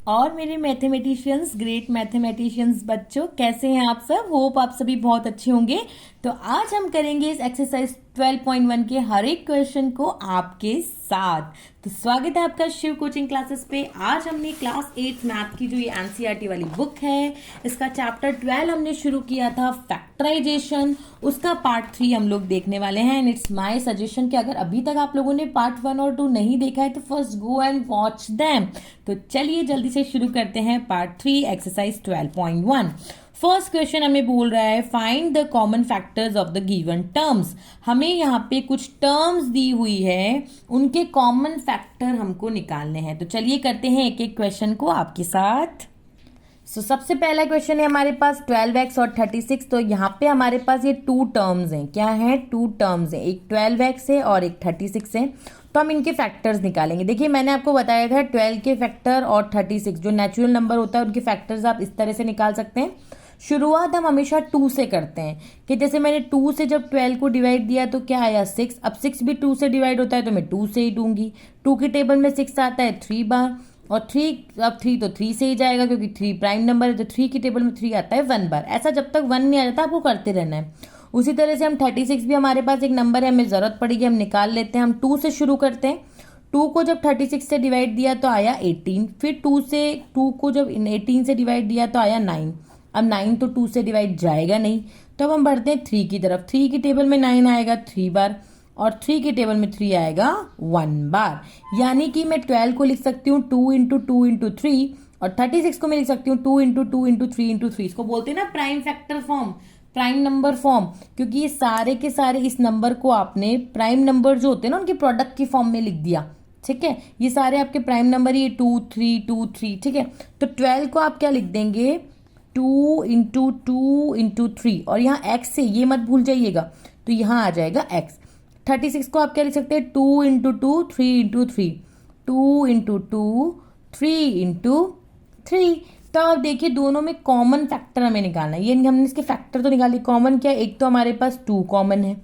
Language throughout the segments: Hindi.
और मेरे मैथमेटिशियंस, ग्रेट मैथमेटिशियंस बच्चों, कैसे हैं आप सब? होप आप सभी बहुत अच्छे होंगे। तो आज हम करेंगे इस एक्सरसाइज 12.1 के हर एक क्वेश्चन को आपके साथ। तो स्वागत है आपका शिव कोचिंग क्लासेस पे। आज हमने क्लास 8 मैथ की जो ये एनसीईआरटी वाली बुक है, इसका चैप्टर 12 हमने शुरू किया था, फैक्टराइजेशन। उसका पार्ट 3 हम लोग देखने वाले हैं। एंड इट्स माय सजेशन कि अगर अभी तक आप लोगों ने पार्ट 1 और 2 नहीं देखा है तो first go and watch them. तो चलिए जल्दी से शुरू करते हैं पार्ट 3 एक्सरसाइज 12.1। फर्स्ट क्वेश्चन हमें बोल रहा है find the common factors of the given terms. हमें यहाँ पे कुछ टर्म्स दी हुई है, उनके कॉमन फैक्टर हमको निकालने हैं। तो चलिए करते हैं एक एक क्वेश्चन को आपके साथ। सबसे पहला क्वेश्चन है हमारे पास 12x और 36। तो यहाँ पे हमारे पास ये टू टर्म्स हैं। क्या है? टू टर्म्स हैं, एक 12x है और एक 36 है। तो हम इनके फैक्टर्स निकालेंगे। देखिए मैंने आपको बताया था 12 के फैक्टर और 36 जो नेचुरल नंबर होता है उनके फैक्टर्स आप इस तरह से निकाल सकते हैं। शुरुआत हम हमेशा 2 से करते हैं कि जैसे मैंने 2 से जब 12 को डिवाइड दिया तो क्या आया 6। अब 6 भी 2 से डिवाइड होता है तो मैं 2 से ही दूंगी। 2 की टेबल में 6 आता है 3 बार, और 3 अब 3 तो 3 से ही जाएगा क्योंकि 3 प्राइम नंबर है। तो 3 की टेबल में 3 आता है 1 बार। ऐसा जब तक 1 नहीं आ जाता आपको करते रहना है। उसी तरह से हम 36 भी हमारे पास एक नंबर है, हमें जरूरत पड़ेगी, हम निकाल लेते हैं। हम 2 से शुरू करते हैं। 2 को जब 36 से डिवाइड दिया तो आया 18। फिर 2 को जब 18 से डिवाइड दिया तो आया 9। अब 9 तो 2 से डिवाइड जाएगा नहीं, तो अब हम बढ़ते हैं 3 की तरफ। 3 की टेबल में 9 आएगा 3 बार, और 3 की टेबल में 3 आएगा 1 बार। यानी कि मैं 12 को लिख सकती हूँ 2 इंटू 2 इंटू 3, और 36 को मैं लिख सकती हूँ 2 इंटू 2 इंटू 3 इंटू 3। इसको बोलते हैं ना prime factor form, prime number form, क्योंकि ये सारे के सारे इस नंबर को आपने प्राइम नंबर जो होते हैं ना उनके प्रोडक्ट की फॉर्म में लिख दिया। ठीक है, ये सारे आपके प्राइम नंबर, ये 2 3 2 3। ठीक है, तो 12 को आप क्या लिख देंगे 2 इंटू 2 इंटू 3, और यहाँ एक्स से ये मत भूल जाइएगा, तो यहाँ आ जाएगा एक्स। 36 को आप क्या लिख सकते हैं 2 इंटू 2 3 इंटू 3, 2 इंटू 2 3 इंटू 3। तो अब देखिए दोनों में कॉमन फैक्टर हमें निकालना है। ये हमने इसके फैक्टर तो निकाले, कॉमन क्या? एक तो हमारे पास 2 कॉमन है,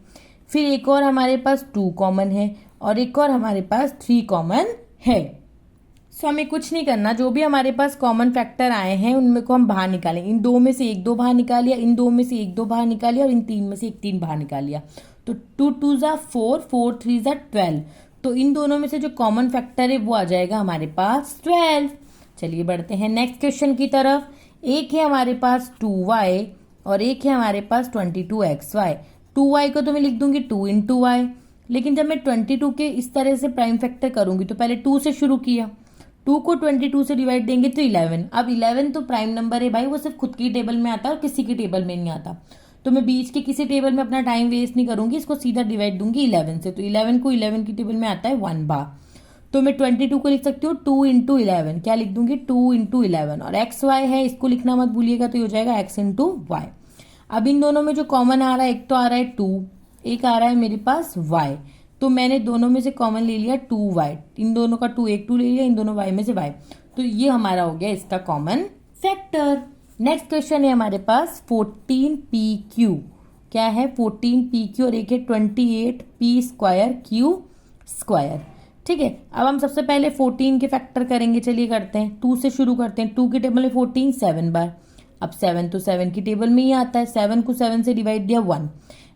फिर एक और हमारे पास 2 कॉमन है, और एक और हमारे पास 3 कॉमन है। सो हमें कुछ नहीं करना, जो भी हमारे पास कॉमन फैक्टर आए हैं उनमें को हम बाहर निकालेंगे। इन 2 में से 1 2 बाहर निकाल लिया, इन 2 में से 1 2 बाहर निकाल लिया, और इन 3 में से 1 3 बाहर निकाल लिया। तो 2 2 ज़ा 4, 4 3 ज़ा 12। तो इन दोनों में से जो कॉमन फैक्टर है वो आ जाएगा हमारे पास 12। चलिए बढ़ते हैं नेक्स्ट क्वेश्चन की तरफ। एक है हमारे पास 2y और एक है हमारे पास 22xy। 2y को तो मैं लिख दूंगी 2 इंटू वाई, लेकिन जब मैं 22 के इस तरह से प्राइम फैक्टर करूंगी तो पहले 2 से शुरू किया, 2 को 22 से डिवाइड देंगे तो 11। अब 11 तो प्राइम नंबर है भाई, वो सिर्फ खुद की टेबल में आता है और किसी की टेबल में नहीं आता। तो मैं बीच के किसी टेबल में अपना टाइम वेस्ट नहीं करूंगी, इसको सीधा डिवाइड दूंगी 11 से। तो 11 को 11 की टेबल में आता है 1 बार। तो मैं 22 को लिख सकती हूँ 2 इंटू 11। क्या लिख दूंगी 2 इंटू 11, और एक्स वाई है इसको लिखना मत भूलिएगा, तो ये हो जाएगा एक्स इंटू वाई। अब इन दोनों में जो कॉमन आ रहा है, एक तो आ रहा है 2, एक आ रहा है मेरे पास y। तो मैंने दोनों में से कॉमन ले लिया 2y, इन दोनों का 2 एक 2 ले लिया, इन दोनों y में से y। तो ये हमारा हो गया इसका कॉमन फैक्टर। नेक्स्ट क्वेश्चन है हमारे पास 14pq। क्या है 14pq, और एक है 28p स्क्वायर q स्क्वायर। ठीक है, अब हम सबसे पहले 14 के फैक्टर करेंगे। चलिए करते हैं, 2 से शुरू करते हैं। 2 की टेबल में 14 7 बार। अब 7 तो 7 की टेबल में ही आता है, 7 को 7 से डिवाइड दिया 1,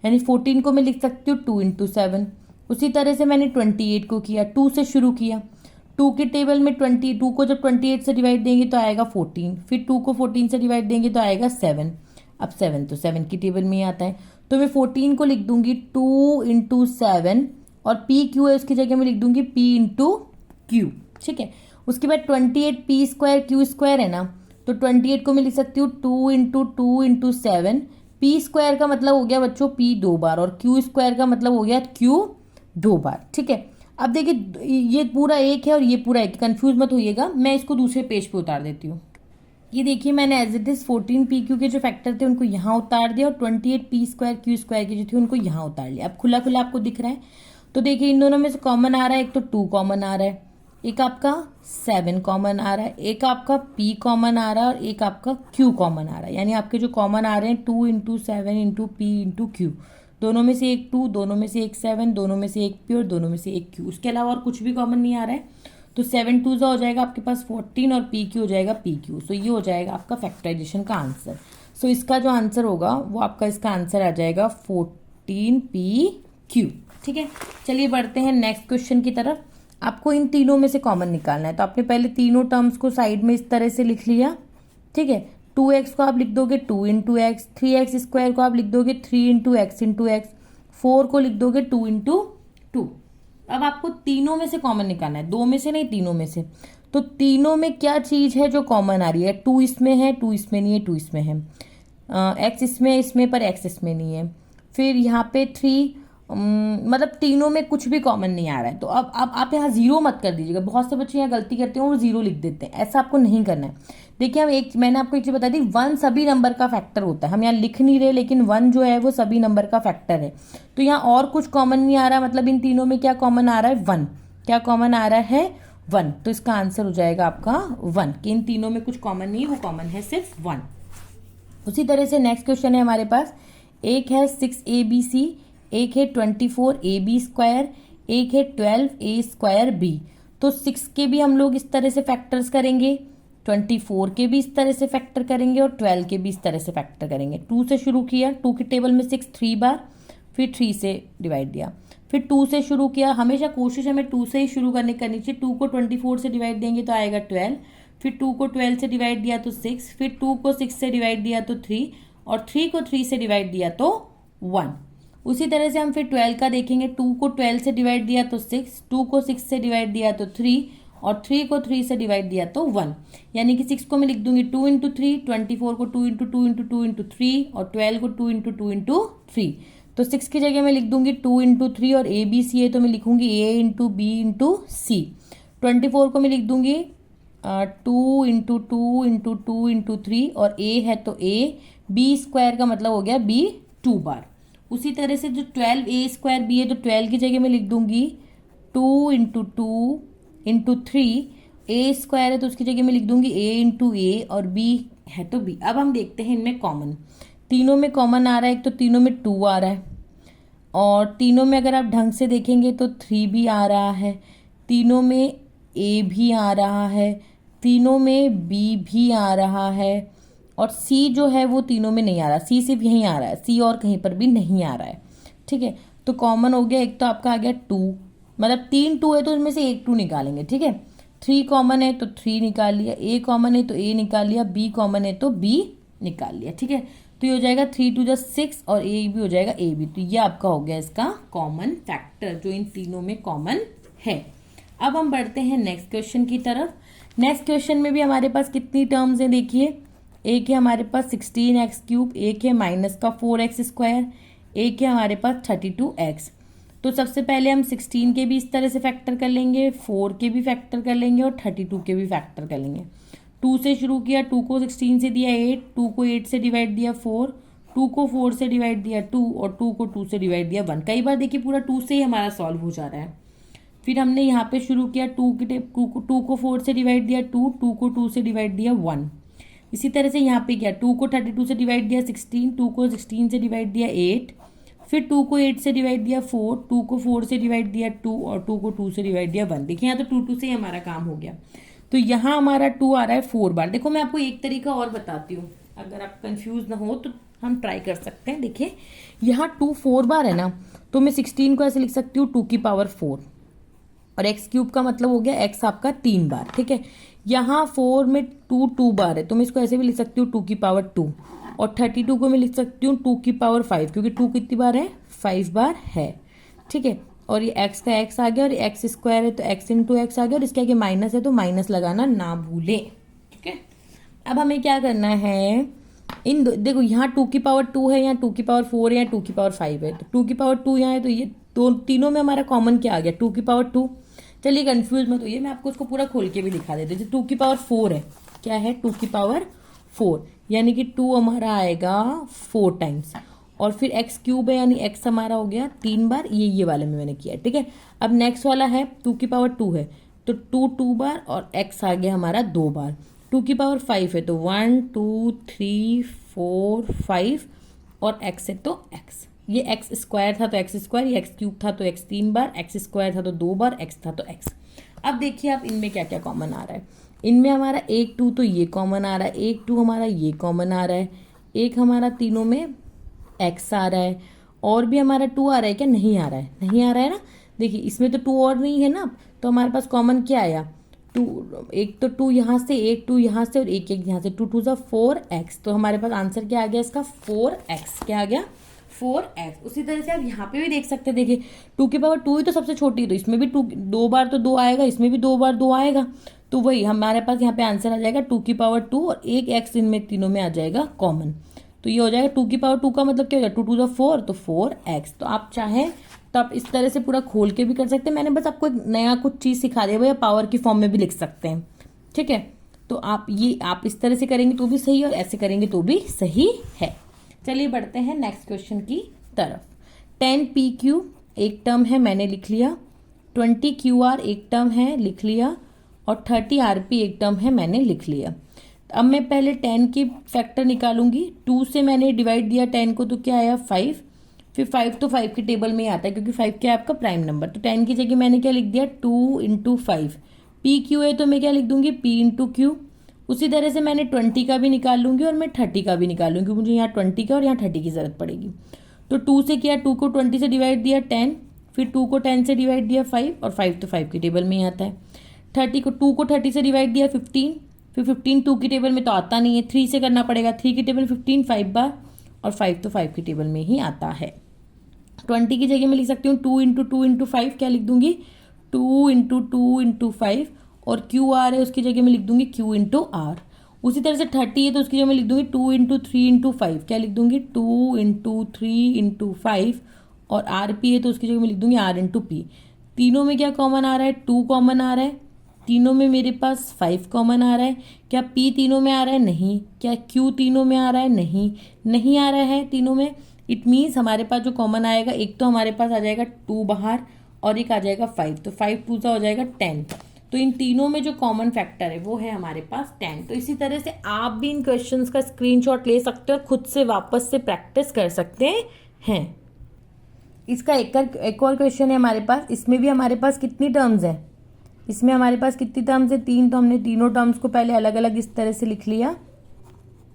यानी 14 को मैं लिख सकती हूँ 2 इंटू 7। उसी तरह से मैंने 28 को किया, 2 से शुरू किया। 2 की टेबल में 22 को जब 28 से डिवाइड देंगे तो आएगा 14, फिर 2 को 14 से डिवाइड देंगे तो आएगा 7। अब 7 तो 7 की टेबल में ही आता है, तो मैं 14 को लिख दूंगी 2 इंटू 7, और पी क्यू है उसकी जगह में लिख दूंगी p इंटू क्यू। ठीक है, उसके बाद 28p स्क्वायर क्यू स्क्वायर है ना, तो 28 को मैं लिख सकती हूँ 2 इंटू 2 इंटू 7। पी स्क्वायर का मतलब हो गया बच्चों p 2 बार, और क्यू स्क्वायर का मतलब हो गया q 2 बार। ठीक है, अब देखिए ये पूरा एक है और ये पूरा एक, कंफ्यूज मत होइएगा। मैं इसको दूसरे पेज पे उतार देती हूँ। ये देखिए मैंने एज इट इज 14pq के जो फैक्टर थे उनको यहाँ उतार दिया, और 28p स्क्वायर क्यू स्क्वायर के जो थे उनको यहाँ उतार लिया। अब खुला खुला आपको दिख रहा है। तो देखिए इन दोनों में से कॉमन आ रहा है, एक तो 2 कॉमन आ रहा है, एक आपका 7 कॉमन आ रहा है, एक आपका p कॉमन आ रहा है, और एक आपका q कॉमन आ रहा है। यानी आपके जो कॉमन आ रहे हैं 2 into 7 into p into Q. दोनों में से एक 2, दोनों में से एक 7, दोनों में से एक p और दोनों में से एक q। उसके अलावा और कुछ भी कॉमन नहीं आ रहा है। तो 7 टू हो जाएगा आपके पास 14 और पी क्यू हो जाएगा पी क्यू। सो ये हो जाएगा आपका फैक्टराइजेशन का आंसर। सो इसका जो आंसर होगा वो आपका इसका आंसर आ जाएगा 14 पी क्यू। ठीक है, चलिए बढ़ते हैं नेक्स्ट क्वेश्चन की तरफ। आपको इन तीनों में से कॉमन निकालना है। तो आपने पहले तीनों टर्म्स को साइड में इस तरह से लिख लिया। ठीक है, 2x को आप लिख दोगे 2 इंटू एक्स, 3x स्क्वायर को आप लिख दोगे 3 इंटू एक्स, 4 को लिख दोगे 2 इंटू 2। अब आपको तीनों में से कॉमन निकालना है, दो में से नहीं, तीनों में से। तो तीनों में क्या चीज है जो कॉमन आ रही है? 2 इसमें है, 2 इसमें नहीं है, 2 इसमें है, एक्स इसमें पर एक्स इसमें नहीं है। फिर यहाँ पे 3, मतलब तीनों में कुछ भी कॉमन नहीं आ रहा है। तो अब आप यहाँ जीरो मत कर दीजिएगा। बहुत से बच्चे यहाँ गलती करते हैं, वो जीरो लिख देते हैं। ऐसा आपको नहीं करना है। देखिए, मैंने आपको एक चीज बता दी, 1 सभी नंबर का फैक्टर होता है। हम यहाँ लिख नहीं रहे, लेकिन 1 जो है वो सभी नंबर का फैक्टर है। तो यहाँ और कुछ कॉमन नहीं आ रहा, मतलब इन तीनों में क्या कॉमन आ रहा है? 1। क्या कॉमन आ रहा है? 1। तो इसका आंसर हो जाएगा आपका 1, कि इन तीनों में कुछ कॉमन नहीं, वो कॉमन है सिर्फ 1। उसी तरह से नेक्स्ट क्वेश्चन है हमारे पास। एक है 6abc, एक है 24ab स्क्वायर, एक है 12a²b। तो 6 के भी हम लोग इस तरह से फैक्टर्स करेंगे, 24 के भी इस तरह से फैक्टर करेंगे और 12 के भी इस तरह से फैक्टर करेंगे। 2 से शुरू किया, 2 के टेबल में 6 3 बार, फिर 3 से डिवाइड दिया, फिर 2 से शुरू किया। हमेशा कोशिश हमें 2 से ही शुरू करनी चाहिए। 2 को 24 से डिवाइड देंगे तो आएगा 12, फिर 2 को 12 से डिवाइड दिया तो 6, फिर 2 को 6 से डिवाइड दिया तो 3, और 3 को 3 से डिवाइड दिया तो 1। उसी तरह से हम फिर 12 का देखेंगे। 2 को 12 से डिवाइड दिया तो 6, 2 को 6 से डिवाइड दिया तो 3, और 3 को 3 से डिवाइड दिया तो 1। यानी कि 6 को मैं लिख दूंगी 2 इंटू 3, 24 को 2 इंटू 2 इंटू 2 इंटू 3, और 12 को 2 इंटू 2 इंटू 3। तो 6 की जगह मैं लिख दूंगी 2 इंटू 3, और ए बी सी है तो मैं लिखूंगी ए इंटू बी इंटू सी। 24 को मैं लिख दूंगी 2 इंटू 2 इंटू 2 इंटू 3, और ए है तो ए, बी स्क्वायर का मतलब हो गया बी 2 बार। उसी तरह से जो 12a² बी है, तो 12 की जगह मैं लिख दूंगी 2 इंटू 2 इंटू 3, ए स्क्वायर है तो उसकी जगह मैं लिख दूंगी a इंटू ए, और b है तो b। अब हम देखते हैं इनमें कॉमन। तीनों में कॉमन आ रहा है, एक तो तीनों में 2 आ रहा है, और तीनों में अगर आप ढंग से देखेंगे तो 3 भी आ रहा है, तीनों में a भी आ रहा है, तीनों में b भी आ रहा है, और c जो है वो तीनों में नहीं आ रहा। c सिर्फ यहीं आ रहा है, c और कहीं पर भी नहीं आ रहा है। ठीक है, तो कॉमन हो गया। एक तो आपका आ गया 2, मतलब 3 2 है तो उसमें से एक 2 निकालेंगे। ठीक है, 3 कॉमन है तो 3 निकाल लिया, a कॉमन है तो a निकाल लिया, b कॉमन है तो b निकाल लिया। ठीक है, तो ये हो जाएगा 3 2 6, और a भी हो जाएगा a भी। तो ये आपका हो गया इसका कॉमन फैक्टर, जो इन तीनों में कॉमन है। अब हम बढ़ते हैं नेक्स्ट क्वेश्चन की तरफ। नेक्स्ट क्वेश्चन में भी हमारे पास कितनी टर्म्स हैं देखिए। एक है हमारे पास 16x³, एक है माइनस का 4x², एक है हमारे पास 32x। तो सबसे पहले हम 16 के भी इस तरह से फैक्टर कर लेंगे, 4 के भी फैक्टर कर लेंगे, और 32 के भी फैक्टर कर लेंगे। 2 से शुरू किया, 2 को 16 से दिया 8, 2 को 8 से डिवाइड दिया 4, 2 को 4 से डिवाइड दिया 2, और 2 को 2 से डिवाइड दिया 1। कई बार देखिए पूरा 2 से ही हमारा सॉल्व हो जा रहा है। फिर हमने यहाँ पे शुरू किया, 2 को 4 से डिवाइड दिया 2, 2 को 2 से डिवाइड दिया 1। इसी तरह से यहाँ पे क्या, 2 को 32 से डिवाइड दिया 16, 2 को 16 से डिवाइड दिया 8, फिर 2 को 8 से डिवाइड दिया 4, 2 को 4 से डिवाइड दिया 2, और 2 को 2 से डिवाइड दिया 1। देखिए यहाँ तो 2 2 से ही हमारा काम हो गया। तो यहाँ हमारा 2 आ रहा है 4 बार। देखो मैं आपको एक तरीका और बताती हूँ, अगर आप कंफ्यूज ना हो तो हम ट्राई कर सकते हैं। देखिए यहाँ 2 4 बार है ना, तो मैं 16 को ऐसे लिख सकती हूँ 2 की पावर 4, और x³ का मतलब हो गया x आपका 3 बार। ठीक है, यहाँ 4 में 2 2 बार है, तो मैं इसको ऐसे भी लिख सकती हूँ 2 की पावर 2, और 32 को मैं लिख सकती हूँ 2 की पावर 5, क्योंकि 2 कितनी बार है, 5 बार है। ठीक है, और ये x का x आ गया, और ये x² है तो x इंटू x आ गया, और इसके आगे माइनस है तो माइनस लगाना ना भूलें। ठीक है, अब हमें क्या करना है, देखो यहाँ 2 की पावर 2 है, यहाँ 2 की पावर 4 है, यहाँ 2 की पावर 5 है, तो 2 की पावर 2 यहाँ है, तो ये तीनों में हमारा कॉमन क्या आ गया, 2 की पावर 2। चलिए कंफ्यूज मत होइए, मैं आपको उसको पूरा खोल के भी दिखा देती हूँ। 2 की पावर 4 है, क्या है 2 की पावर 4, यानी कि 2 हमारा आएगा 4 टाइम्स, और फिर x³ है यानी x हमारा हो गया 3 बार, ये वाले में मैंने किया। ठीक है, अब नेक्स्ट वाला है 2 की पावर 2 है, तो 2 2 बार, और x आ गया हमारा 2 बार। 2 की पावर 5 है तो 1 2 3 4 5, और x है तो x, ये x² था तो x², ये x³ था तो x 3 बार, x² था तो 2 बार, x था तो x। अब देखिए आप इनमें क्या क्या कॉमन आ रहा है। इनमें हमारा 1 2 तो ये कॉमन आ रहा है, 1 2 हमारा ये कॉमन आ रहा है, एक हमारा तीनों में x आ रहा है, और भी हमारा 2 आ रहा है क्या? नहीं आ रहा है, नहीं आ रहा है ना। देखिए इसमें तो 2 और नहीं है ना, तो हमारे पास कॉमन क्या आया? 2, एक तो 2 यहाँ से, एक 2 यहाँ से और एक एक यहाँ से, 2 2 सा 4x। तो हमारे पास आंसर क्या आ गया इसका? 4x। क्या आ गया? 4x। उसी तरह से आप यहाँ पे भी देख सकते हैं। देखिए 2 की पावर 2 ही तो सबसे छोटी है, तो इसमें भी 2 दो बार तो 2 आएगा, इसमें भी 2 बार 2 आएगा। तो वही हमारे पास यहाँ पे आंसर आ जाएगा 2 की पावर 2 और एक x इनमें तीनों में आ जाएगा कॉमन। तो ये हो जाएगा 2 की पावर 2 का मतलब क्या हो जाएगा? 2 2 सा 4, तो 4x। तो आप चाहें तो आप इस तरह से पूरा खोल के भी कर सकते हैं। मैंने बस आपको एक नया कुछ चीज़ सिखा दिया, भैया पावर की फॉर्म में भी लिख सकते हैं, ठीक है। तो आप इस तरह से करेंगे तो भी सही है और ऐसे करेंगे तो भी सही है। चलिए बढ़ते हैं नेक्स्ट क्वेश्चन की तरफ। 10 PQ एक टर्म है, मैंने लिख लिया। 20 QR एक टर्म है, लिख लिया। और 30 RP एक टर्म है, मैंने लिख लिया। अब मैं पहले 10 की फैक्टर निकालूंगी। 2 से मैंने डिवाइड दिया 10 को, तो क्या आया? 5। फिर 5 तो 5 की टेबल में ही आता है, क्योंकि 5 क्या है आपका प्राइम नंबर। तो 10 की जगह मैंने क्या लिख दिया? 2 × 5। PQ है तो मैं क्या लिख दूंगी? P × Q। उसी तरह से मैंने 20 का भी निकाल लूंगी और मैं 30 का भी निकाल लूंगी, मुझे यहाँ 20 का और यहाँ 30 की जरूरत पड़ेगी। तो 2 से किया, 2 को 20 से डिवाइड दिया 10, फिर 2 को 10 से डिवाइड दिया 5, और 5 तो 5 की टेबल में ही आता है। 2 को 30 से डिवाइड दिया 15, फिर 15 2 की टेबल में तो आता नहीं है, 3 से करना पड़ेगा। 3 की टेबल 15 5 बार, और 5 तो 5 की टेबल में ही आता है। 20 की जगह मैं लिख सकती हूँ 2 × 2 × 5। क्या लिख दूंगी? 2 × 2 × 5। और QR है उसकी जगह मैं लिख दूंगी Q × R। उसी तरह से 30 है तो उसकी जगह मैं लिख दूंगी 2 × 3 × 5। क्या लिख दूंगी? 2 × 3 × 5। और RP है तो उसकी जगह मैं लिख दूंगी R × P। तीनों में क्या कॉमन आ रहा है? 2 कॉमन आ रहा है। तीनों में मेरे पास 5 कॉमन आ रहा है। क्या P तीनों में आ रहा है? नहीं। क्या Q तीनों में आ रहा है? नहीं, नहीं आ रहा है तीनों में। इट मीन्स हमारे पास जो कॉमन आएगा, एक तो हमारे पास आ जाएगा 2 बाहर और एक आ जाएगा 5। तो 5 2 सा हो जाएगा 10। तो इन तीनों में जो कॉमन फैक्टर है वो है हमारे पास 10। तो इसी तरह से आप भी इन क्वेश्चंस का स्क्रीनशॉट ले सकते हो और खुद से वापस से प्रैक्टिस कर सकते हैं। इसका एक और क्वेश्चन है हमारे पास। इसमें भी हमारे पास कितनी टर्म्स है? इसमें हमारे पास कितनी टर्म्स है? 3। तो हमने तीनों टर्म्स को पहले अलग अलग इस तरह से लिख लिया।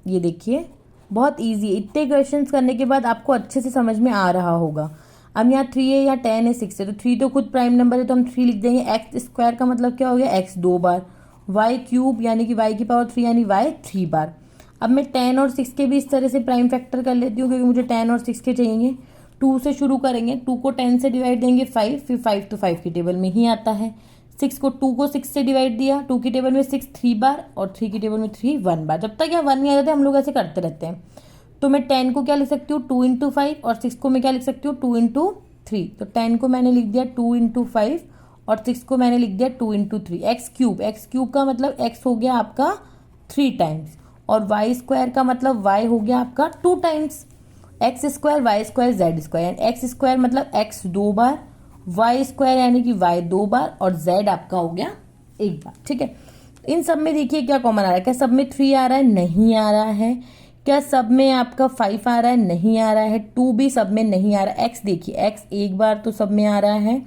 ये देखिए बहुत इजी है। इतने क्वेश्चंस करने के बाद आपको अच्छे से समझ में आ रहा होगा। अब यहाँ 3 है, यहाँ 10 है, 6 है, तो 3 तो खुद प्राइम नंबर है तो हम 3 लिख देंगे। एक्स स्क्वायर का मतलब क्या हो गया? x 2 बार। y क्यूब यानी कि y की पावर 3 यानी y 3 बार। अब मैं 10 और 6 के भी इस तरह से प्राइम फैक्टर कर लेती हूँ, क्योंकि मुझे 10 और 6 के चाहिए। 2 से शुरू करेंगे, 2 को 10 से डिवाइड देंगे 5, फिर 5 तो 5 की टेबल में ही आता है। 2 को 6 से डिवाइड दिया, 2 की टेबल में 6 3 बार और 3 की टेबल में 3 1 बार। जब तक यहाँ 1 नहीं आ जाते हम लोग ऐसे करते रहते हैं। तो मैं 10 को क्या लिख सकती हूँ? 2 × 5, और 6 को मैं क्या लिख सकती हूँ? 2 × 3। तो 10 को मैंने लिख दिया 2 × 5 और 6 को मैंने लिख दिया 2 × 3। एक्स क्यूब का मतलब x हो गया आपका 3 टाइम्स, और वाई स्क्वायर का मतलब y हो गया आपका 2 times. X square Y square Z square, X square मतलब x 2 बार, वाई स्क्वायर यानी कि y 2 बार, और z आपका हो गया 1 बार, ठीक है। इन सब में देखिए क्या कॉमन आ रहा है? क्या सब में 3 आ रहा है? नहीं आ रहा है। क्या सब में आपका 5 आ रहा है? नहीं आ रहा है। 2 भी सब में नहीं आ रहा है। x देखिए, x 1 बार तो सब में आ रहा है,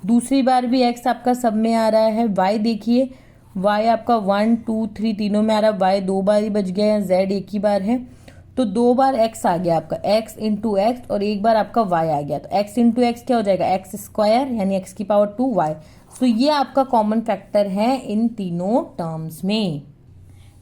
दूसरी बार भी x आपका सब में आ रहा है। y देखिए, y आपका 1 2 3 तीनों में आ रहा है, y 2 बार ही बच गया है, z 1 ही बार है। तो 2 बार x आ गया आपका, x × x, और 1 बार आपका y आ गया। तो x × x क्या हो जाएगा? x स्क्वायर यानी x की पावर 2 y। सो ये आपका कॉमन फैक्टर है इन तीनों टर्म्स में।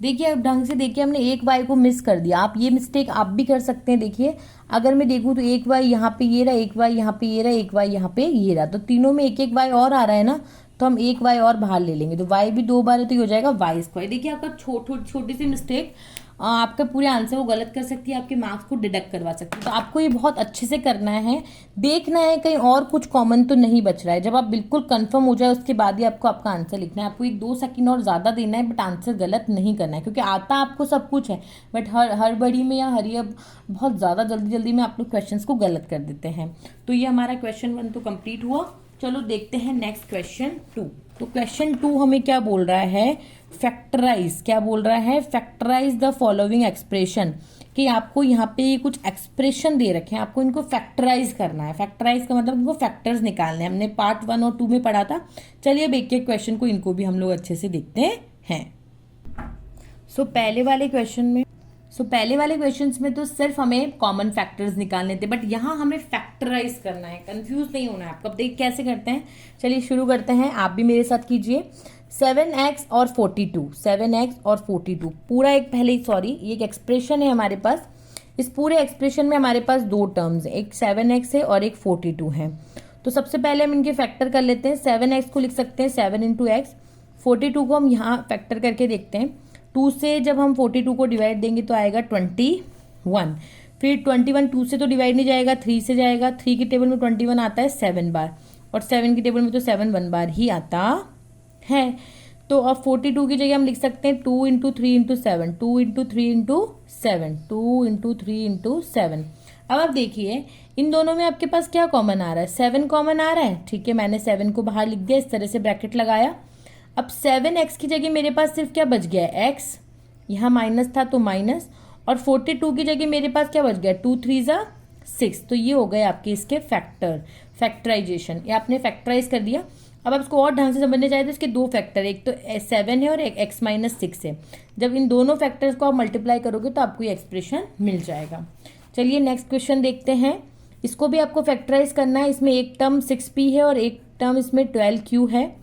देखिए अब ढंग से देखिए, हमने एक y को मिस कर दिया। आप ये मिस्टेक आप भी कर सकते हैं। देखिए अगर मैं देखूँ तो एक y यहाँ पे ये रहा, एक y यहाँ पे ये रहा, एक y यहाँ पे ये रहा, तो तीनों में एक एक y और आ रहा है ना, तो हम एक y और बाहर ले लेंगे। तो y भी 2 बार है तो ये हो जाएगा y स्क्वायर। देखिए आपका छोटी सी मिस्टेक आपका पूरे आंसर को गलत कर सकती है, आपके मार्क्स को डिडक्ट करवा सकती है। तो आपको ये बहुत अच्छे से करना है, देखना है कहीं और कुछ कॉमन तो नहीं बच रहा है। जब आप बिल्कुल कंफर्म हो जाए उसके बाद ही आपको आपका आंसर लिखना है। आपको 1-2 सेकंड और ज़्यादा देना है, बट आंसर गलत नहीं करना है, क्योंकि आता आपको सब कुछ है, बट हड़बड़ी में या बहुत ज़्यादा जल्दी में आप लोग क्वेश्चन को गलत कर देते हैं। तो ये हमारा क्वेश्चन 1 तो कंप्लीट हुआ। चलो देखते हैं नेक्स्ट क्वेश्चन 2। तो क्वेश्चन 2 हमें क्या बोल रहा है? फैक्टराइज। क्या बोल रहा है? फैक्टराइज द फॉलोइंग एक्सप्रेशन, कि आपको यहाँ पे कुछ एक्सप्रेशन दे रखे हैं, आपको इनको फैक्टराइज करना है। फैक्टराइज का मतलब इनको फैक्टर्स निकालने हैं। हमने पार्ट 1 और 2 में पढ़ा था। चलिए अब एक एक क्वेश्चन को, इनको भी हम लोग अच्छे से देखते हैं। पहले वाले क्वेश्चंस में तो सिर्फ हमें कॉमन फैक्टर्स निकालने थे, बट यहाँ हमें फैक्टराइज करना है। कंफ्यूज नहीं होना है आपको। अब देख कैसे करते हैं, चलिए शुरू करते हैं। आप भी मेरे साथ कीजिए। 7x और 42 पूरा एक ये एक एक्सप्रेशन है हमारे पास। इस पूरे एक्सप्रेशन में हमारे पास दो टर्म्स है, एक 7x है और एक 42 है। तो सबसे पहले हम इनके फैक्टर कर लेते हैं। 7x को लिख सकते हैं 7 इंटू एक्स। 42 को हम यहाँ फैक्टर करके देखते हैं। 2 से जब हम 42 को डिवाइड देंगे तो आएगा 21। फिर 21 2 से तो डिवाइड नहीं जाएगा, 3 से जाएगा। 3 की टेबल में 21 आता है 7 बार, और 7 की टेबल में तो 7 1 बार ही आता है। तो अब 42 की जगह हम लिख सकते हैं 2 into 3 into 7, 2 into 3 into 7, 2 into 3 into 7। अब आप देखिए इन दोनों में आपके पास क्या कॉमन आ रहा है, 7 कॉमन आ रहा है। ठीक है, मैंने 7 को बाहर लिख दिया, इस तरह से ब्रैकेट लगाया। अब 7x की जगह मेरे पास सिर्फ क्या बच गया है, x। यहाँ माइनस था तो माइनस, और 42 की जगह मेरे पास क्या बच गया, 2 3 ज़ा 6। तो ये हो गए आपके इसके फैक्टराइजेशन। ये आपने फैक्टराइज कर दिया। अब आप इसको और ढंग से समझने चाहे तो इसके दो फैक्टर, एक तो 7 है और एक x माइनस 6 है। जब इन दोनों फैक्टर्स को आप मल्टीप्लाई करोगे तो आपको ये एक्सप्रेशन मिल जाएगा। चलिए नेक्स्ट क्वेश्चन देखते हैं। इसको भी आपको फैक्टराइज करना है। इसमें एक टर्म 6p है और एक टर्म इसमें 12q है।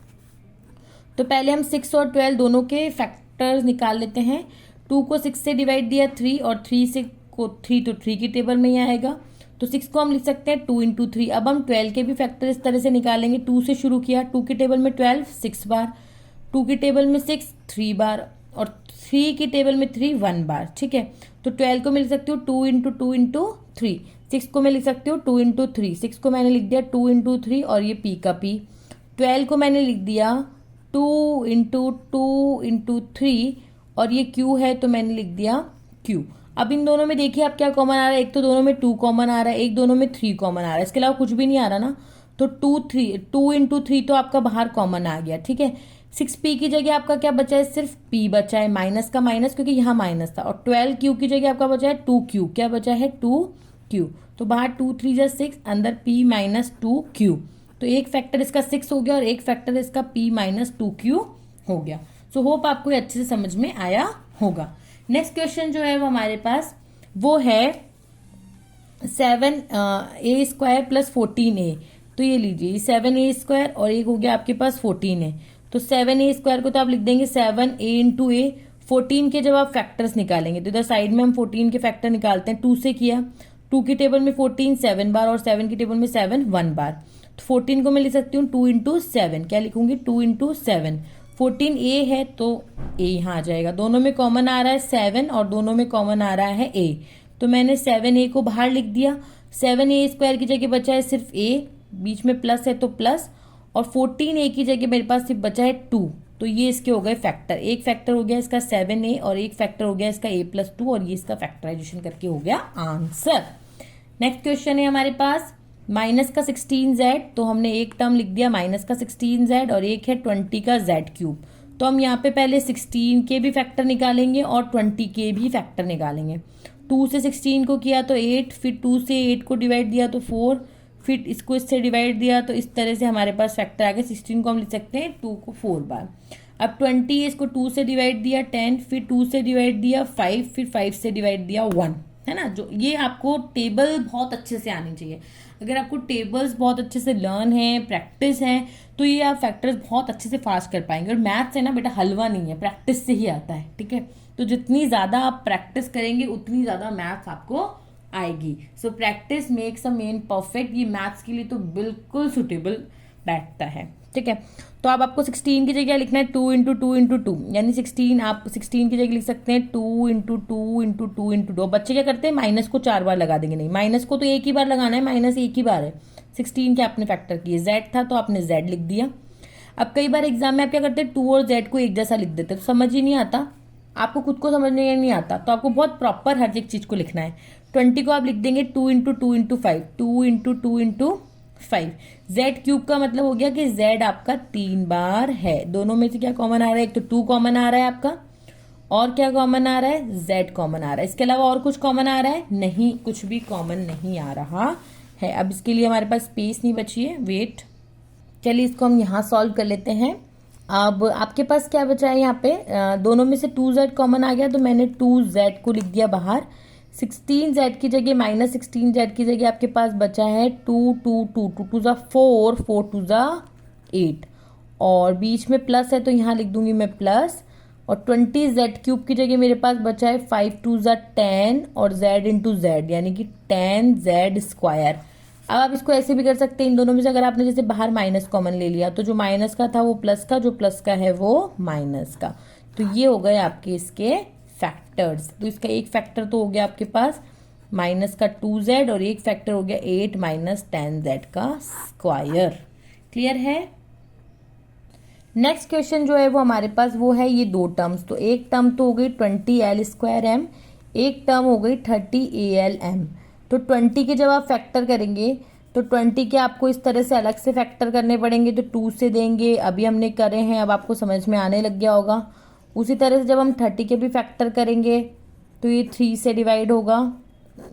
तो पहले हम 6 और 12 दोनों के फैक्टर्स निकाल लेते हैं। 2 को 6 से डिवाइड दिया 3, और 3 से को 3 तो 3 की टेबल में ही आएगा। तो 6 को हम लिख सकते हैं 2 इंटू 3। अब हम 12 के भी फैक्टर इस तरह से निकालेंगे। 2 से शुरू किया, 2 की टेबल में 12 6 बार, 2 की टेबल में 6 3 बार, और 3 की टेबल में 3 1 बार। ठीक है, तो 12 को मैं लिख सकती हूँ 2 इंटू 2 इंटू 3। 6 को मैं लिख सकती हूँ 2 इंटू 3। 6 को मैंने लिख दिया 2 इंटू 3, और ये p का p। 12 को मैंने लिख दिया 2 इंटू 3, और ये q है तो मैंने लिख दिया q। अब इन दोनों में देखिए आप क्या कॉमन आ रहा है, एक तो दोनों में 2 कॉमन आ रहा है, एक दोनों में 3 कॉमन आ रहा है, इसके अलावा कुछ भी नहीं आ रहा ना। तो 2 इंटू 3 तो आपका बाहर कॉमन आ गया। ठीक है, 6p की जगह आपका क्या बचा है, सिर्फ p बचा है, माइनस का माइनस क्योंकि यहाँ माइनस था। और 12q की जगह आपका बचा है 2q, क्या बचा है 2q। तो बाहर 2 3 जा 6, अंदर p माइनस 2q। तो एक फैक्टर इसका 6 हो गया और एक फैक्टर इसका p माइनस 2q हो गया। सो होप आपको ये अच्छे से समझ में आया होगा। नेक्स्ट क्वेश्चन जो है वो हमारे पास वो है 7a स्क्वायर प्लस 14a। तो ये लीजिए 7a स्क्वायर और एक हो गया आपके पास 14a। तो 7a स्क्वायर को तो आप लिख देंगे 7a इंटू a। 14 के जब आप फैक्टर्स निकालेंगे तो इधर साइड में हम 14 के फैक्टर निकालते हैं। 2 से किया, 2 की टेबल में 14 7 बार, और 7 की टेबल में 7 1 बार। तो 14 को मैं लिख सकती हूँ 2 इंटू 7। क्या लिखूंगी 2 इंटू 7। 14a है तो a यहाँ आ जाएगा। दोनों में कॉमन आ रहा है 7 और दोनों में कॉमन आ रहा है a। तो मैंने 7a को बाहर लिख दिया। 7a स्क्वायर की जगह बचा है सिर्फ a, बीच में प्लस है तो प्लस, और 14a की जगह मेरे पास सिर्फ बचा है 2। तो ये इसके हो गए फैक्टर। एक फैक्टर हो गया इसका 7a और एक फैक्टर हो गया इसका a प्लस 2, और ये इसका फैक्टराइजेशन करके हो गया आंसर। नेक्स्ट क्वेश्चन है हमारे पास माइनस का 16z। तो हमने एक टर्म लिख दिया माइनस का 16z, और एक है 20 का z क्यूब। तो हम यहाँ पे पहले 16 के भी फैक्टर निकालेंगे और 20 के भी फैक्टर निकालेंगे। 2 से 16 को किया तो 8, फिर 2 से 8 को डिवाइड दिया तो 4, फिर इसको इससे डिवाइड दिया, तो इस तरह से हमारे पास फैक्टर आ गए। 16 को हम लिख सकते हैं 2 को 4 बार। अब 20 इसको 2 से डिवाइड दिया 10, फिर 2 से डिवाइड दिया 5, फिर 5 से डिवाइड दिया 1, है ना। जो ये आपको टेबल बहुत अच्छे से आनी चाहिए। अगर आपको टेबल्स बहुत अच्छे से लर्न है, प्रैक्टिस है, तो ये आप फैक्टर्स बहुत अच्छे से फास्ट कर पाएंगे। और मैथ्स है ना बेटा, हलवा नहीं है, प्रैक्टिस से ही आता है। ठीक है, तो जितनी ज़्यादा आप प्रैक्टिस करेंगे उतनी ज़्यादा मैथ्स आपको आएगी। So practice makes a man perfect. ये मैथ्स के लिए तो बिल्कुल सुटेबल बैठता है। ठीक है, तो अब आपको 16 की जगह लिखना है 2 इंटू 2 इंटू 2, यानी 16 आप 16 की जगह लिख सकते हैं 2 इंटू 2 इंटू 2 इंटू 2। बच्चे क्या करते हैं, माइनस को 4 बार लगा देंगे। नहीं, माइनस को तो एक ही बार लगाना है, माइनस एक ही बार है। 16 के आपने फैक्टर किए, z था तो आपने z लिख दिया। अब कई बार एग्जाम में आप क्या करते हैं 2 और z को एक जैसा लिख देते हैं, तो समझ ही नहीं आता, आपको खुद को समझने नहीं आता। तो आपको बहुत प्रॉपर हर एक चीज को लिखना है। 20 को आप लिख देंगे 2 into 2 into 5, 2 into 2 into 5। z cube का मतलब हो गया कि z आपका 3 बार है। दोनों में से क्या कॉमन आ रहा है, एक तो 2 कॉमन आ रहा है आपका, और क्या कॉमन आ रहा है, z कॉमन आ रहा है। इसके अलावा और कुछ कॉमन आ रहा है नहीं, कुछ भी कॉमन नहीं आ रहा है। अब इसके लिए हमारे पास स्पेस नहीं बची है, वेट। चलिए इसको हम यहाँ सॉल्व कर लेते हैं। अब आपके पास क्या बचा है यहाँ पे, दोनों में से 2z कॉमन आ गया, तो मैंने 2z को लिख दिया बाहर। 16z की जगह -16z की जगह आपके पास बचा है 2 2 2 2 2 ज़ा 4 4 2 ज़ा 8, और बीच में प्लस है तो यहाँ लिख दूंगी मैं प्लस। और 20z³ की जगह मेरे पास बचा है 5 2 ज़ा 10 और z इंटू जेड, यानी कि 10z²। अब आप इसको ऐसे भी कर सकते हैं, इन दोनों में से अगर आपने जैसे बाहर माइनस कॉमन ले लिया तो जो माइनस का था वो प्लस का, जो प्लस का है वो माइनस का। तो ये हो गए आपके इसके फैक्टर्स। तो इसका एक फैक्टर तो हो गया आपके पास माइनस का 2z, और एक फैक्टर हो गया 8 माइनस 10z का स्क्वायर। क्लियर है। नेक्स्ट क्वेश्चन जो है वो हमारे पास वो है ये दो टर्म्स। तो एक टर्म तो हो गई 20l²m, एक टर्म हो गई 30alm। तो 20 के जब आप फैक्टर करेंगे तो 20 के आपको इस तरह से अलग से फैक्टर करने पड़ेंगे, तो 2 से देंगे, अभी हमने करे हैं, अब आपको समझ में आने लग गया होगा। उसी तरह से जब हम 30 के भी फैक्टर करेंगे तो ये 3 से डिवाइड होगा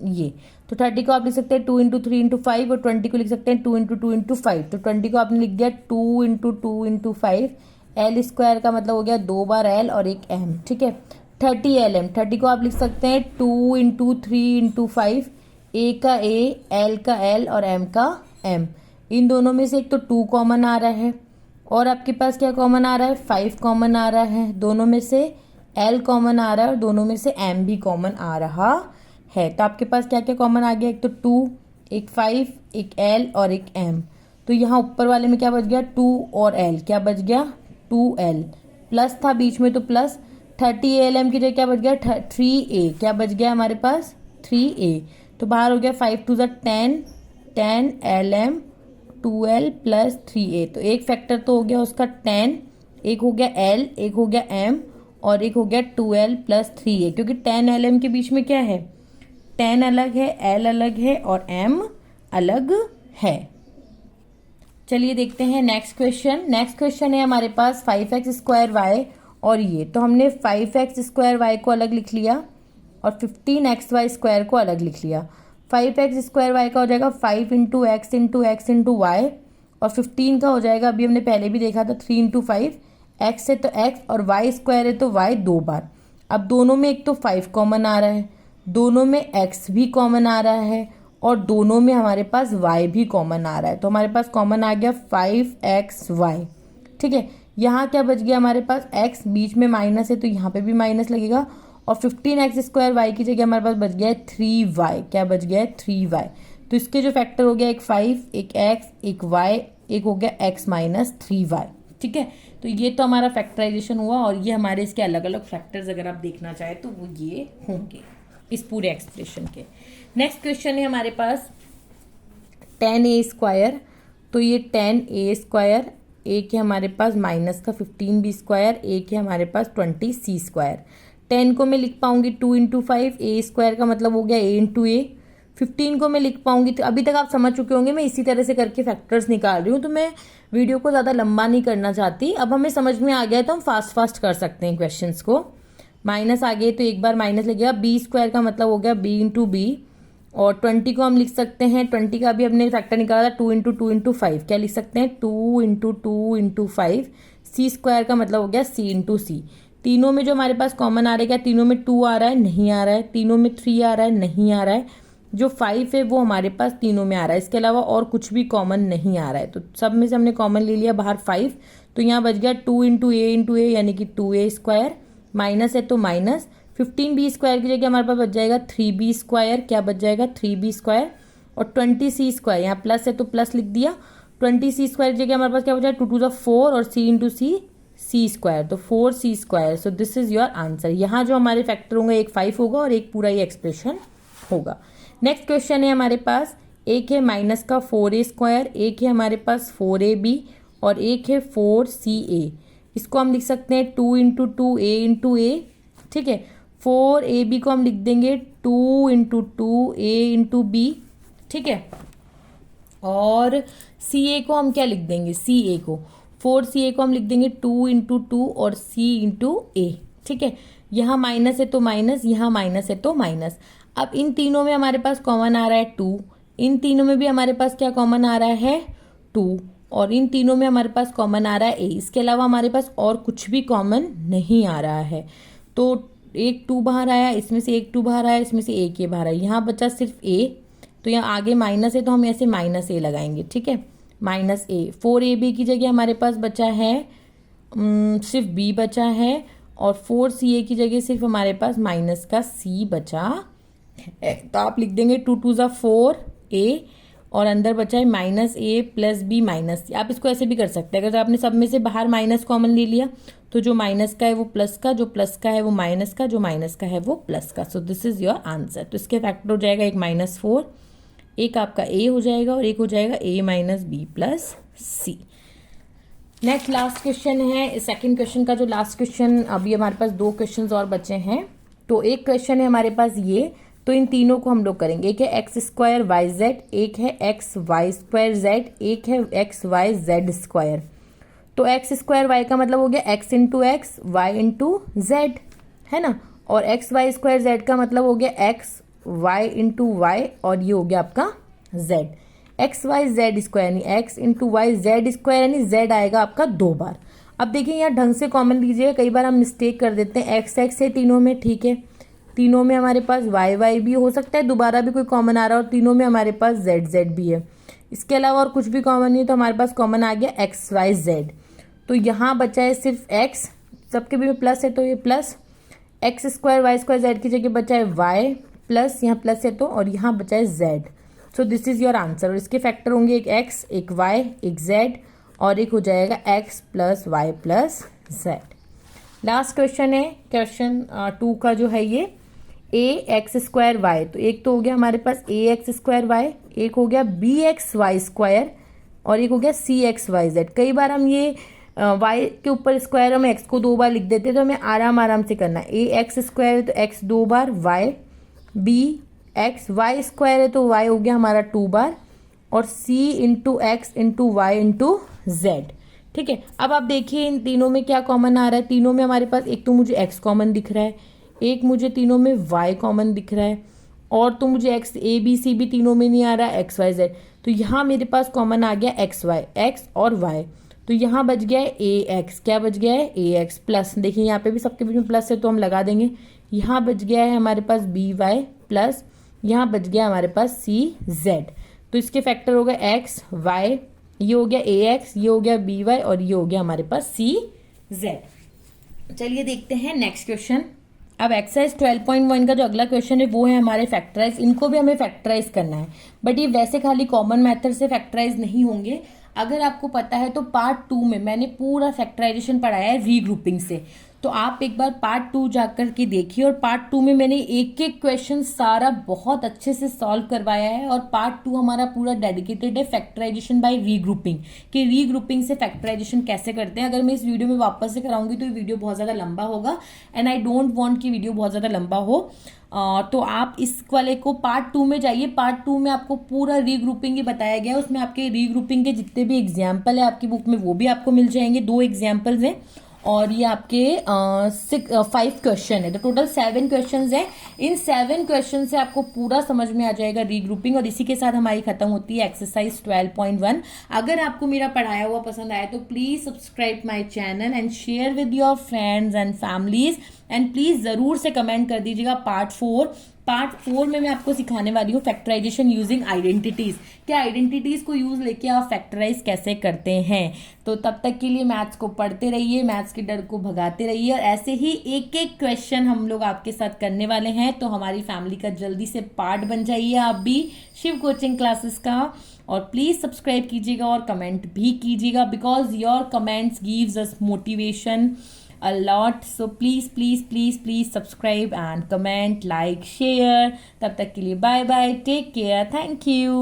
ये। तो 30 को आप लिख सकते हैं 2 इंटू 3 इंटू 5, और 20 को लिख सकते हैं 2 इंटू 2 इंटू 5। तो 20 को आपने लिख दिया 2 इंटू 2 इंटू 5। l² का मतलब हो गया 2 बार l और एक m, ठीक है। 30lm, 30 को आप लिख सकते हैं 2 इंटू 3 इंटू 5, a का a, l का l और m का m। इन दोनों में से एक तो 2 कॉमन आ रहा है, और आपके पास क्या कॉमन आ रहा है, 5 कॉमन आ रहा है। दोनों में से l कॉमन आ रहा है और दोनों में से m भी कॉमन आ रहा है। तो आपके पास क्या क्या कॉमन आ गया, एक तो 2, एक 5, एक l और एक m। तो यहाँ ऊपर वाले में क्या बच गया, 2 और l, क्या बच गया 2l, प्लस था बीच में तो प्लस। 30alm की जगह क्या बच गया 3a, क्या बच गया हमारे पास 3a। तो बाहर हो गया 5 2 ज़ा 10, 10lm 2l प्लस 3a। तो एक फैक्टर तो हो गया उसका 10, एक हो गया l, एक हो गया m, और एक हो गया 2l प्लस 3a, क्योंकि 10lm के बीच में क्या है, 10 अलग है, l अलग है और m अलग है। चलिए देखते हैं नेक्स्ट क्वेश्चन। नेक्स्ट क्वेश्चन है हमारे पास 5x² और ये तो हमने 5x² को अलग लिख लिया और 15xy² को अलग लिख लिया। 5x² का हो जाएगा 5 into x into x into Y, और 15 का हो जाएगा, अभी हमने पहले भी देखा था 3 इंटू 5, एक्स है तो एक्स और y² है तो y 2 बार। अब दोनों में एक तो 5 कॉमन आ रहा है, दोनों में x भी कॉमन आ रहा है, और दोनों में हमारे पास y भी कॉमन आ रहा है। तो हमारे पास कॉमन आ गया 5xy, ठीक है। यहाँ क्या बच गया हमारे पास, x बीच में माइनस है तो यहाँ पे भी माइनस लगेगा, और 15x² की जगह हमारे पास बच गया है 3y, क्या बच गया है 3y। तो इसके जो फैक्टर हो गया एक 5, एक x, एक y, एक हो गया x माइनस 3y, ठीक है। तो ये तो हमारा फैक्टराइजेशन हुआ, और ये हमारे इसके अलग अलग फैक्टर्स अगर आप देखना चाहें तो वो ये होंगे इस पूरे एक्सप्रेशन के। नेक्स्ट क्वेश्चन है हमारे पास 10a²। तो ये 10a², एक है हमारे पास माइनस का 15b², एक है हमारे पास 20c²। 10 को मैं लिख पाऊंगी 2 इंटू 5, a² का मतलब हो गया a इंटू a। 15 को मैं लिख पाऊंगी, तो अभी तक आप समझ चुके होंगे मैं इसी तरह से करके फैक्टर्स निकाल रही हूँ, तो मैं वीडियो को ज़्यादा लंबा नहीं करना चाहती। अब हमें समझ में आ गया तो हम फास्ट फास्ट कर सकते हैं क्वेश्चंस को। माइनस आ गए तो एक बार माइनस लगेगा, b² का मतलब हो गया b इंटू b, और 20 को हम लिख सकते हैं, 20 का भी हमने फैक्टर निकाला था 2 इंटू 2 इंटू 5, क्या लिख सकते हैं 2 इंटू 2 इंटू 5। c² का मतलब हो गया c इंटू c। तीनों में जो हमारे पास कॉमन आ रहा है, क्या तीनों में 2 आ रहा है, नहीं आ रहा है। तीनों में 3 आ रहा है, नहीं आ रहा है। जो 5 है वो हमारे पास तीनों में आ रहा है, इसके अलावा और कुछ भी कॉमन नहीं आ रहा है। तो सब में से हमने कॉमन ले लिया बाहर 5, तो यहाँ बच गया 2 इंटू a यानी कि 2a², माइनस है तो माइनस। 15b² की जगह हमारे पास बच जाएगा 3b², क्या बच जाएगा 3b², और 20c², यहाँ प्लस है तो प्लस लिख दिया। 20c² की जगह हमारे पास क्या बचा, 2 2 ज़ा 4 और c इंटू c², तो 4c²। So this is your answer. यहाँ जो हमारे फैक्टर होंगे एक 5 होगा और एक पूरा ये एक्सप्रेशन होगा। नेक्स्ट क्वेश्चन है हमारे पास, एक है माइनस का 4a², एक है हमारे पास 4ab और एक है 4ca। इसको हम लिख सकते हैं 2 इंटू 2a इंटू a, ठीक है। 4ab को हम लिख देंगे 2 इंटू 2a इंटू b, ठीक है। और ca को हम क्या लिख देंगे, ca को 4ca को हम लिख देंगे 2 इंटू 2 और c इंटू a, ठीक है। यहाँ माइनस है तो माइनस, यहाँ माइनस है तो माइनस। अब इन तीनों में हमारे पास कॉमन आ रहा है 2, इन तीनों में भी हमारे पास क्या कॉमन आ रहा है 2, और इन तीनों में हमारे पास कॉमन आ रहा है a। इसके अलावा हमारे पास और कुछ भी कॉमन नहीं आ रहा है। तो एक 2 बाहर आया, इसमें से एक 2 बाहर आया, इसमें से एक ये बाहर आया, यहाँ बचा सिर्फ a। तो यहाँ आगे माइनस है तो हम ऐसे माइनस a लगाएंगे, ठीक है, माइनस a। 4ab की जगह हमारे पास बचा है सिर्फ b बचा है, और 4ca की जगह सिर्फ हमारे पास माइनस का c बचा है। तो आप लिख देंगे 2 2 ज़ा 4a, और अंदर बचा है minus a plus b minus c। आप इसको ऐसे भी कर सकते हैं, अगर आपने सब में से बाहर माइनस कॉमन ले लिया तो जो माइनस का है वो प्लस का, जो प्लस का है वो माइनस का, जो माइनस का है वो प्लस का। So this is your answer. तो इसके फैक्टर हो जाएगा एक -4, एक आपका a हो जाएगा और एक हो जाएगा a minus B plus C. Next last question है, सेकंड क्वेश्चन का जो लास्ट क्वेश्चन, अभी हमारे पास 2 क्वेश्चन और बचे हैं। तो एक क्वेश्चन है हमारे पास ये, तो इन तीनों को हम लोग करेंगे। एक है एक्स स्क्वायर वाई जेड, एक है एक्स वाई स्क्वायर जेड, एक है एक्स वाई जेड स्क्वायर। तो एक्स स्क्वायर वाई का मतलब हो गया X into X, Y into Z, है ना, और एक्स वाई स्क्वायर जेड का मतलब हो गया एक्स वाई इंटू वाई, और ये हो गया आपका z. X Y Z square यानी x into y Z square, यानी जेड आएगा आपका 2 बार। अब देखिए यहाँ ढंग से कॉमन लीजिएगा, कई बार हम मिस्टेक कर देते हैं। एक्स एक्स है तीनों में, ठीक है, तीनों में हमारे पास वाई वाई भी हो सकता है, दोबारा भी कोई कॉमन आ रहा है, और तीनों में हमारे पास जेड जेड भी है। इसके अलावा और कुछ भी कॉमन नहीं है, तो हमारे पास कॉमन आ गया एक्स वाई जेड। तो यहाँ बचा है सिर्फ एक्स, सबके भी में प्लस है तो ये plus, X square Y square Z की जगह बचा है वाई प्लस, यहाँ प्लस है तो, और यहाँ बचा है Z. So this is your answer. और इसके फैक्टर होंगे एक एक्स, एक वाई, एक जेड, और एक हो जाएगा X plus Y plus Z. Last question है क्वेश्चन 2 का जो है ये, ए एक्स स्क्वायर वाई। तो एक तो हो गया हमारे पास ए एक्स स्क्वायर वाई, एक हो गया बी एक्स वाई स्क्वायर, और एक हो गया सी एक्स वाई जेड। कई बार हम ये वाई के ऊपर स्क्वायर हम एक्स को 2 बार लिख देते हैं, तो हमें आराम आराम से करना है। ए एक्स स्क्वायर है तो एक्स 2 बार, y, b x y square है तो वाई हो गया हमारा 2 बार, और c into x into y into z, ठीक है। अब आप देखिए इन तीनों में क्या कॉमन आ रहा है। तीनों में हमारे पास एक तो मुझे एक्स कॉमन दिख रहा है, एक मुझे तीनों में वाई कॉमन दिख रहा है, और तो मुझे एक्स ए बी सी भी तीनों में नहीं आ रहा है, एक्स वाई जेड। तो यहाँ मेरे पास कॉमन आ गया एक्स वाई, एक्स और वाई। तो यहाँ बच गया है ए एक्स, क्या बच गया है ए एक्स प्लस, देखिए यहाँ पे भी सबके बीच में प्लस है तो हम लगा देंगे। यहाँ बच गया है हमारे पास बी वाई प्लस, यहाँ बच गया हमारे पास सी जेड। तो इसके फैक्टर हो गया एक्स वाई, ये हो गया ए एक्स, ये हो गया बी वाई, और ये हो गया हमारे पास सी जेड। चलिए देखते हैं नेक्स्ट क्वेश्चन। अब एक्सरसाइज 12.1 का जो अगला क्वेश्चन है वो है हमारे फैक्टराइज। इनको भी हमें फैक्टराइज करना है, बट ये वैसे खाली कॉमन मेथड से फैक्टराइज नहीं होंगे। अगर आपको पता है तो पार्ट 2 में मैंने पूरा फैक्टराइजेशन पढ़ाया है रीग्रुपिंग से, तो आप एक बार पार्ट 2 जाकर के देखिए। और पार्ट 2 में मैंने एक एक क्वेश्चन सारा बहुत अच्छे से सॉल्व करवाया है, और पार्ट 2 हमारा पूरा डेडिकेटेड है फैक्टराइजेशन बाय रीग्रुपिंग, कि रीग्रुपिंग से फैक्टराइजेशन कैसे करते हैं। अगर मैं इस वीडियो में वापस से कराऊंगी तो ये वीडियो बहुत ज़्यादा लंबा होगा, एंड आई डोंट वांट कि वीडियो बहुत ज़्यादा लंबा हो। तो आप इस वाले को पार्ट 2 में जाइए। पार्ट 2 में आपको पूरा रीग्रुपिंग ही बताया गया है, उसमें आपके रीग्रुपिंग के जितने भी एग्जाम्पल है आपकी बुक में वो भी आपको मिल जाएंगे। 2 एग्जाम्पल्स हैं, और ये आपके 5 क्वेश्चन है, तो टोटल 7 क्वेश्चन है। इन 7 क्वेश्चन से आपको पूरा समझ में आ जाएगा रीग्रुपिंग, और इसी के साथ हमारी खत्म होती है एक्सरसाइज 12.1। अगर आपको मेरा पढ़ाया हुआ पसंद आया तो please subscribe my channel and share with your friends and families, and please जरूर से कमेंट कर दीजिएगा पार्ट 4। पार्ट 4 में मैं आपको सिखाने वाली हूँ फैक्टराइजेशन यूजिंग आइडेंटिटीज, क्या आइडेंटिटीज को यूज लेके आप फैक्टराइज कैसे करते हैं। तो तब तक के लिए मैथ्स को पढ़ते रहिए, मैथ्स के डर को भगाते रहिए, और ऐसे ही एक एक क्वेश्चन हम लोग आपके साथ करने वाले हैं। तो हमारी फैमिली का जल्दी से पार्ट बन जाइए आप भी शिव कोचिंग क्लासेस का, और प्लीज सब्सक्राइब कीजिएगा और कमेंट भी कीजिएगा, because your comments gives us motivation a lot. So please subscribe and comment, like, share. तब तक के लिए bye bye, take care, thank you.